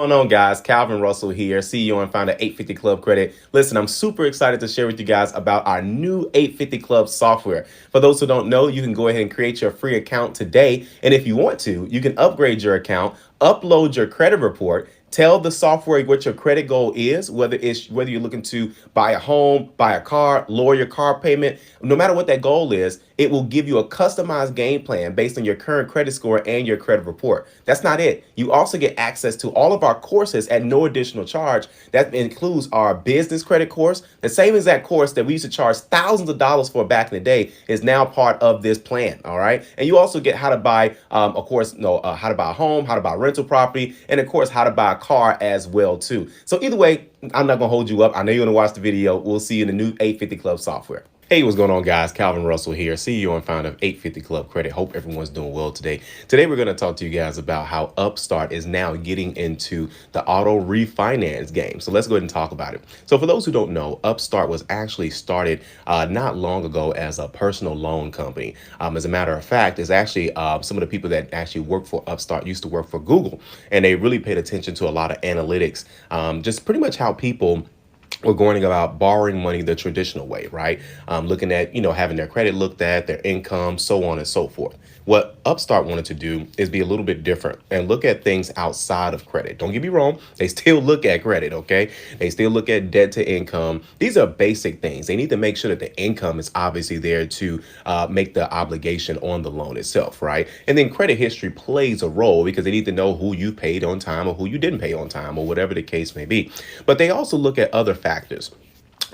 What's going on, guys? Calvin Russell here, CEO and founder 850 Club Credit. Listen, I'm super excited to share with you guys about our new 850 Club software. For those who don't know, you can go ahead and create your free account today. And if you want to, you can upgrade your account, upload your credit report, tell the software what your credit goal is, whether you're looking to buy a home, buy a car, lower your car payment. No matter what that goal is, it will give you a customized game plan based on your current credit score and your credit report. That's not it. You also get access to all of our courses at no additional charge. That includes our business credit course. The same exact course that we used to charge thousands of dollars for back in the day is now part of this plan. All right. And you also get how to buy, how to buy a home, how to buy rental property, and of course, how to buy a car as well too. So either way, I'm not gonna hold you up. I know you're gonna watch the video. We'll see you in the new 850 Club software. Hey, what's going on, guys? Calvin Russell here, CEO and founder of 850 Club Credit. Hope everyone's doing well today. Today, we're going to talk to you guys about how Upstart is now getting into the auto refinance game. So let's go ahead and talk about it. So for those who don't know, Upstart was actually started not long ago as a personal loan company. As a matter of fact, it's actually some of the people that actually work for Upstart used to work for Google, and they really paid attention to a lot of analytics, just pretty much how people we're going about borrowing money the traditional way, right? Looking at, having their credit looked at, their income, so on and so forth. What Upstart wanted to do is be a little bit different and look at things outside of credit. Don't get me wrong. They still look at credit, okay? They still look at debt to income. These are basic things. They need to make sure that the income is obviously there to make the obligation on the loan itself, right? And then credit history plays a role because they need to know who you paid on time or who you didn't pay on time or whatever the case may be. But they also look at other factors.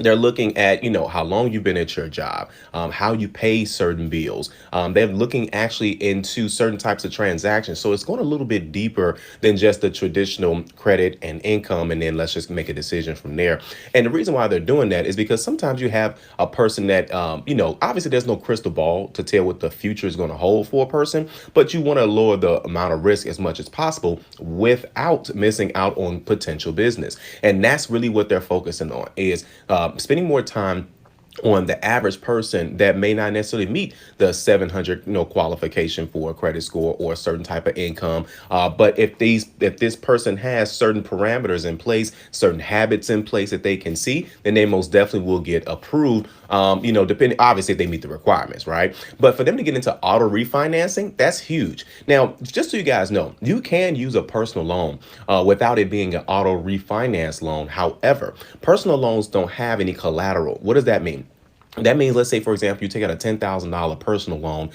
They're looking at, how long you've been at your job, how you pay certain bills. They're looking actually into certain types of transactions. So it's going a little bit deeper than just the traditional credit and income. And then let's just make a decision from there. And the reason why they're doing that is because sometimes you have a person that, obviously there's no crystal ball to tell what the future is going to hold for a person, but you want to lower the amount of risk as much as possible without missing out on potential business. And that's really what they're focusing on is spending more time on the average person that may not necessarily meet the 700 qualification for a credit score or a certain type of income. But if this person has certain parameters in place, certain habits in place that they can see, then they most definitely will get approved. Depending, obviously, if they meet the requirements, right? But for them to get into auto refinancing, that's huge. Now, just so you guys know, you can use a personal loan without it being an auto refinance loan. However, personal loans don't have any collateral. What does that mean? That means, let's say, for example, you take out a $10,000 personal loan.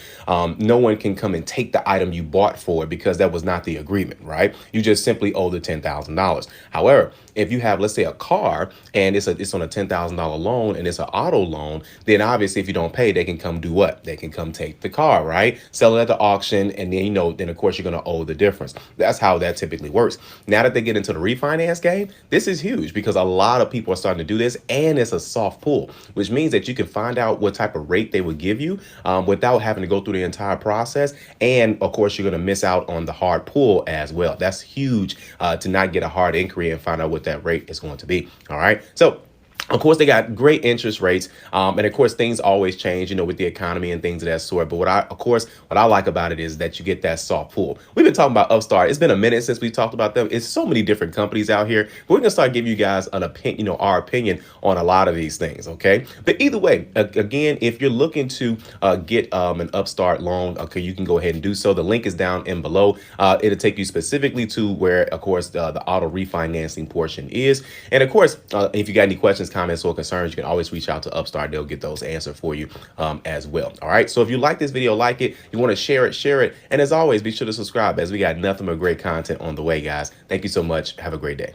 No one can come and take the item you bought for it because that was not the agreement, right? You just simply owe the $10,000. However, if you have, let's say, a car and it's on a $10,000 loan and it's an auto loan, then obviously if you don't pay, they can come do what? They can come take the car, right? Sell it at the auction. And then, then of course you're going to owe the difference. That's how that typically works. Now that they get into the refinance game, this is huge because a lot of people are starting to do this, and it's a soft pull, which means that you can find out what type of rate they would give you without having to go through the entire process. And of course, you're going to miss out on the hard pull as well. That's huge to not get a hard inquiry and find out what that rate is going to be. All right. So of course, they got great interest rates. And of course, things always change, with the economy and things of that sort. But what I like about it is that you get that soft pull. We've been talking about Upstart. It's been a minute since we talked about them. It's so many different companies out here. But we're going to start giving you guys an opinion, our opinion on a lot of these things. OK, but either way, again, if you're looking to get an Upstart loan, OK, you can go ahead and do so. The link is down in below. It'll take you specifically to where, of course, the auto refinancing portion is. And of course, if you got any questions, comments, or concerns, you can always reach out to Upstart. They'll get those answered for you as well. All right. So if you like this video, like it, you want to share it. And as always, be sure to subscribe as we got nothing but great content on the way, guys. Thank you so much. Have a great day.